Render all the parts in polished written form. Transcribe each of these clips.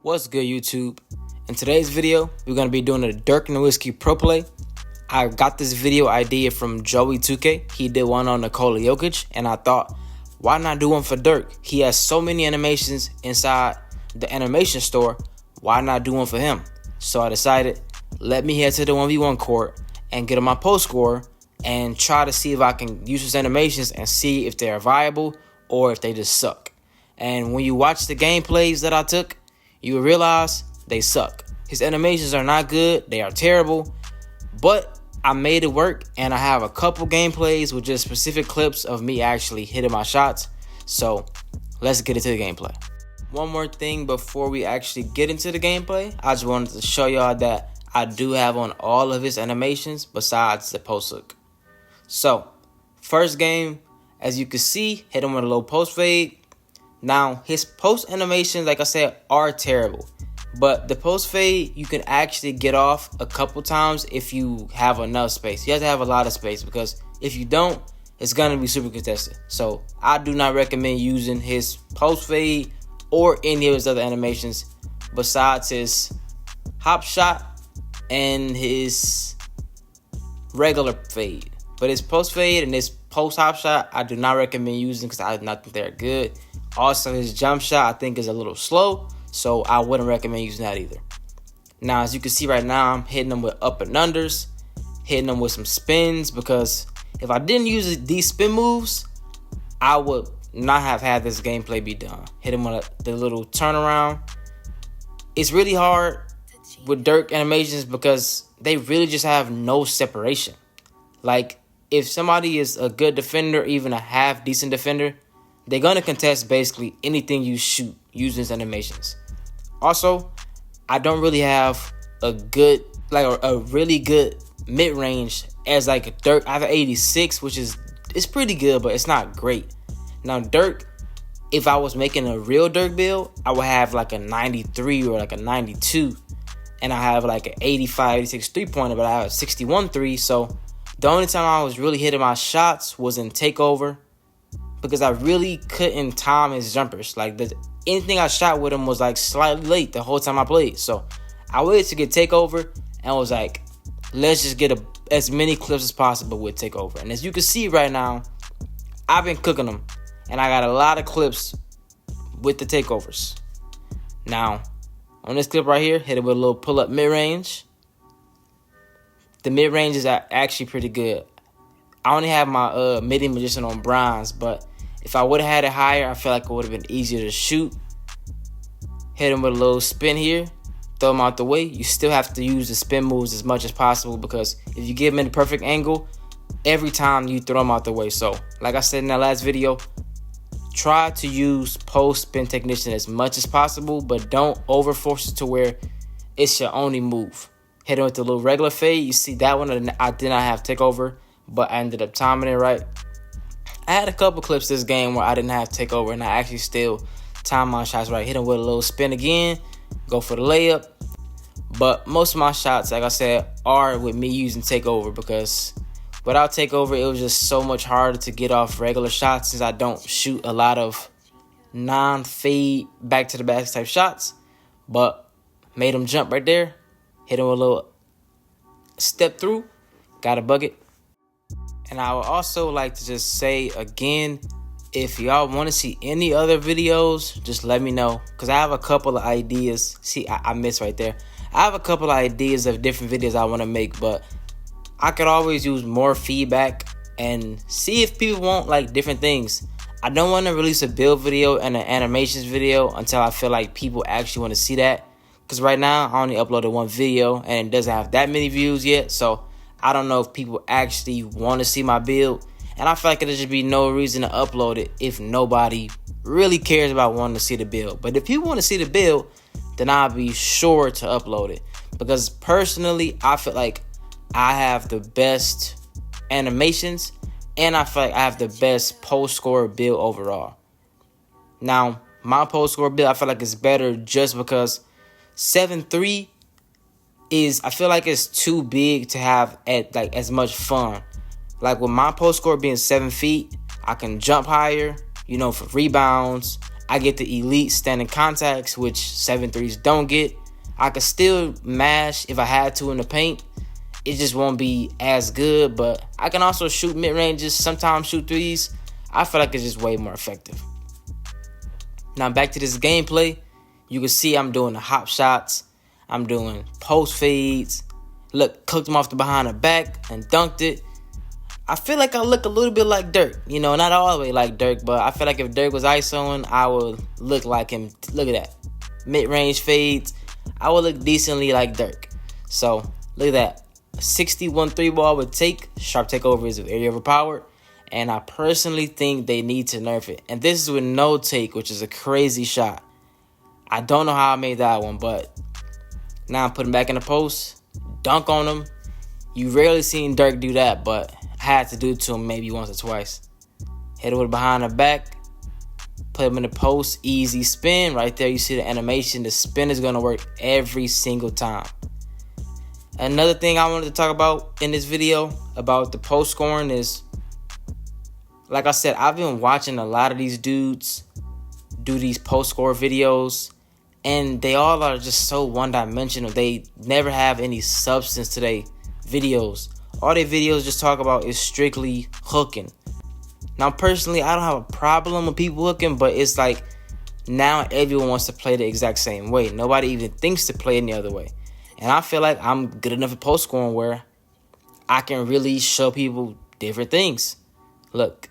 What's good, YouTube? In today's video, we're going to be doing a Dirk Nowitzki Pro Play. I got this video idea from Joey 2K. He did one on Nikola Jokic, and I thought, why not do one for Dirk? He has so many animations inside the animation store. Why not do one for him? So I decided, let me head to the 1v1 court and get on my post score and try to see if I can use his animations and see if they're viable or if they just suck. And when you watch the gameplays that I took, you will realize they suck. His animations are not good. They are terrible. But I made it work, and I have a couple gameplays with just specific clips of me actually hitting my shots. So let's get into the gameplay. One more thing before we actually get into the gameplay. I just wanted to show y'all that I do have on all of his animations besides the post hook. So first game, as you can see, hit him with a little post fade. Now, his post animations, like I said, are terrible. But the post fade, you can actually get off a couple times if you have enough space. You have to have a lot of space, because if you don't, it's going to be super contested. So I do not recommend using his post fade or any of his other animations besides his hop shot and his regular fade. But his post fade and his post hop shot, I do not recommend using because I do not think they're good. Also, his jump shot, I think, is a little slow, so I wouldn't recommend using that either. Now, as you can see right now, I'm hitting them with up and unders, hitting them with some spins, because if I didn't use these spin moves, I would not have had this gameplay be done. Hit him with the little turnaround. It's really hard with Dirk animations because they really just have no separation. Like, if somebody is a good defender, even a half-decent defender, they're going to contest basically anything you shoot using his animations. Also, I don't really have a good, like a really good mid-range as like Dirk. I have an 86, which it's pretty good, but it's not great. Now, Dirk, if I was making a real Dirk build, I would have like a 93 or like a 92. And I have like an 85, 86 three-pointer, but I have a 61 3. So the only time I was really hitting my shots was in takeover, because I really couldn't time his jumpers. Like, anything I shot with him was like slightly late the whole time I played. So I waited to get takeover and was like, let's just get as many clips as possible with takeover. And as you can see right now, I've been cooking them, and I got a lot of clips with the takeovers. Now, on this clip right here, hit it with a little pull-up mid-range. The mid-range is actually pretty good. I only have my midi magician on bronze, but if I would have had it higher, I feel like it would have been easier to shoot. Hit him with a little spin here, throw him out the way. You still have to use the spin moves as much as possible, because if you give him in the perfect angle, every time you throw him out the way. So, like I said in that last video, try to use post spin technician as much as possible, but don't overforce it to where it's your only move. Hit him with the little regular fade. You see that one, I did not have takeover, but I ended up timing it right. I had a couple clips this game where I didn't have takeover, and I actually still timed my shots right. Hit him with a little spin again, go for the layup. But most of my shots, like I said, are with me using takeover, because without takeover, it was just so much harder to get off regular shots, since I don't shoot a lot of non-fade back-to-the-back type shots. But made him jump right there. Hit him with a little step through. Got a bucket. And I would also like to just say again, if y'all want to see any other videos, just let me know, because I have a couple of ideas. See, I missed right there. I have a couple of ideas of different videos I want to make, but I could always use more feedback and see if people want like different things. I don't want to release a build video and an animations video until I feel like people actually want to see that, because right now I only uploaded one video and it doesn't have that many views yet. So I don't know if people actually want to see my build, and I feel like there should be no reason to upload it if nobody really cares about wanting to see the build. But if people want to see the build, then I'll be sure to upload it, because personally, I feel like I have the best animations, and I feel like I have the best post score build overall. Now, my post score build, I feel like it's better just because 7-3 I feel like it's too big to have at like as much fun. Like with my post score being 7 feet, I can jump higher, for rebounds, I get the elite standing contacts, which 7-3s don't get. I could still mash if I had to in the paint. It just won't be as good, but I can also shoot mid-ranges, sometimes shoot threes. I feel like it's just way more effective. Now back to this gameplay. You can see I'm doing the hop shots. I'm doing post fades. Look, cooked him off the behind the back and dunked it. I feel like I look a little bit like Dirk. You know, not all the way like Dirk, but I feel like if Dirk was ISOing, I would look like him. Look at that. Mid-range fades. I would look decently like Dirk. So, look at that. A 61 3-ball would take. Sharp takeover is very overpowered. And I personally think they need to nerf it. And this is with no take, which is a crazy shot. I don't know how I made that one, but now I'm putting back in the post. Dunk on him. You rarely seen Dirk do that, but I had to do it to him maybe once or twice. Hit it with behind the back. Put him in the post. Easy spin. Right there you see the animation. The spin is going to work every single time. Another thing I wanted to talk about in this video about the post scoring is, like I said, I've been watching a lot of these dudes do these post score videos, and they all are just so one-dimensional. They never have any substance to their videos. All their videos just talk about is strictly hooking. Now, personally, I don't have a problem with people hooking, but it's like now everyone wants to play the exact same way. Nobody even thinks to play any other way. And I feel like I'm good enough at post scoring where I can really show people different things. Look,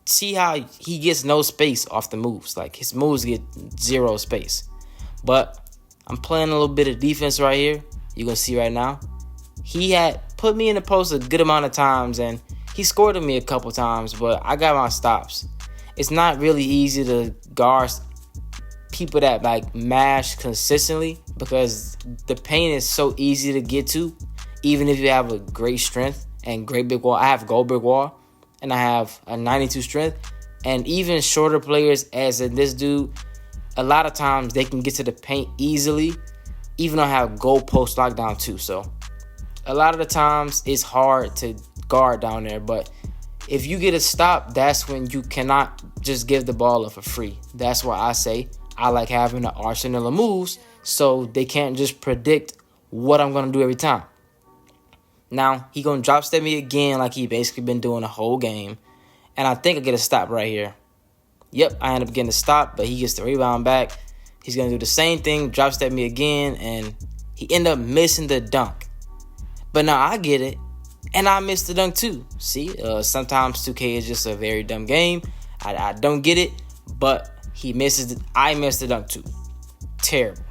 see how he gets no space off the moves. Like, his moves get zero space. But I'm playing a little bit of defense right here. You can see right now. He had put me in the post a good amount of times, and he scored at me a couple times, but I got my stops. It's not really easy to guard people that like mash consistently because the paint is so easy to get to, even if you have a great strength and great big wall. I have gold brick wall, and I have a 92 strength. And even shorter players, as in this dude, a lot of times they can get to the paint easily, even though I have gold post lockdown too. So a lot of the times it's hard to guard down there. But if you get a stop, that's when you cannot just give the ball up for free. That's why I say I like having an arsenal of moves so they can't just predict what I'm going to do every time. Now, he going to drop step me again like he basically been doing the whole game. And I think I get a stop right here. Yep, I end up getting a stop, but he gets the rebound back. He's going to do the same thing, drop step me again, and he end up missing the dunk. But now I get it, and I missed the dunk too. See, sometimes 2K is just a very dumb game. I don't get it, but he misses I missed the dunk too. Terrible.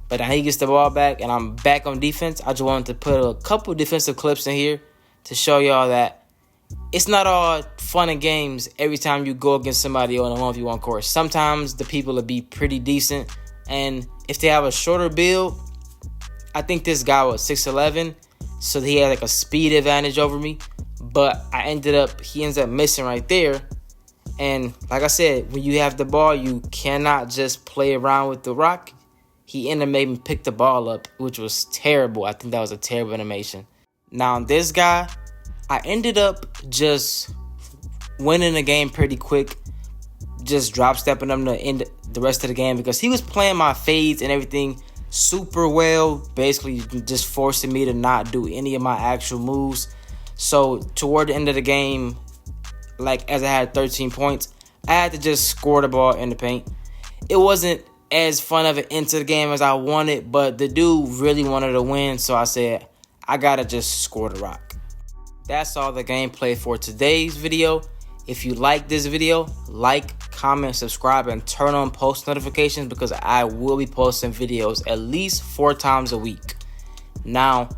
But now he gets the ball back, and I'm back on defense. I just wanted to put a couple defensive clips in here to show y'all that it's not all fun and games every time you go against somebody on a 1v1 course. Sometimes the people will be pretty decent, and if they have a shorter build, I think this guy was 6'11", so he had like a speed advantage over me. But he ends up missing right there. And like I said, when you have the ball, you cannot just play around with the rock. He ended up making me pick the ball up, which was terrible. I think that was a terrible animation. Now, this guy, I ended up just winning the game pretty quick, just drop stepping him to end the rest of the game because he was playing my fades and everything super well, basically just forcing me to not do any of my actual moves. So toward the end of the game, like as I had 13 points, I had to just score the ball in the paint. It wasn't as fun of an into the game as I wanted, but the dude really wanted to win, so I said, I gotta just score the rock. That's all the gameplay for today's video. If you like this video, like, comment, subscribe, and turn on post notifications because I will be posting videos at least 4 times a week. Now,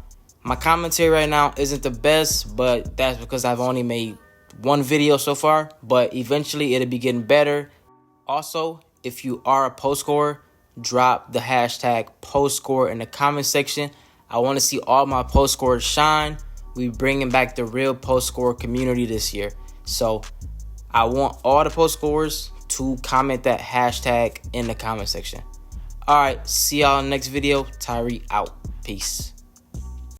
my commentary right now isn't the best, but that's because I've only made 1 video so far, but eventually it'll be getting better. Also, if you are a post scorer, drop the hashtag post score in the comment section. I want to see all my post scorers shine. We bringing back the real post score community this year. So I want all the post scorers to comment that hashtag in the comment section. All right, see y'all in the next video. Tyree out. Peace.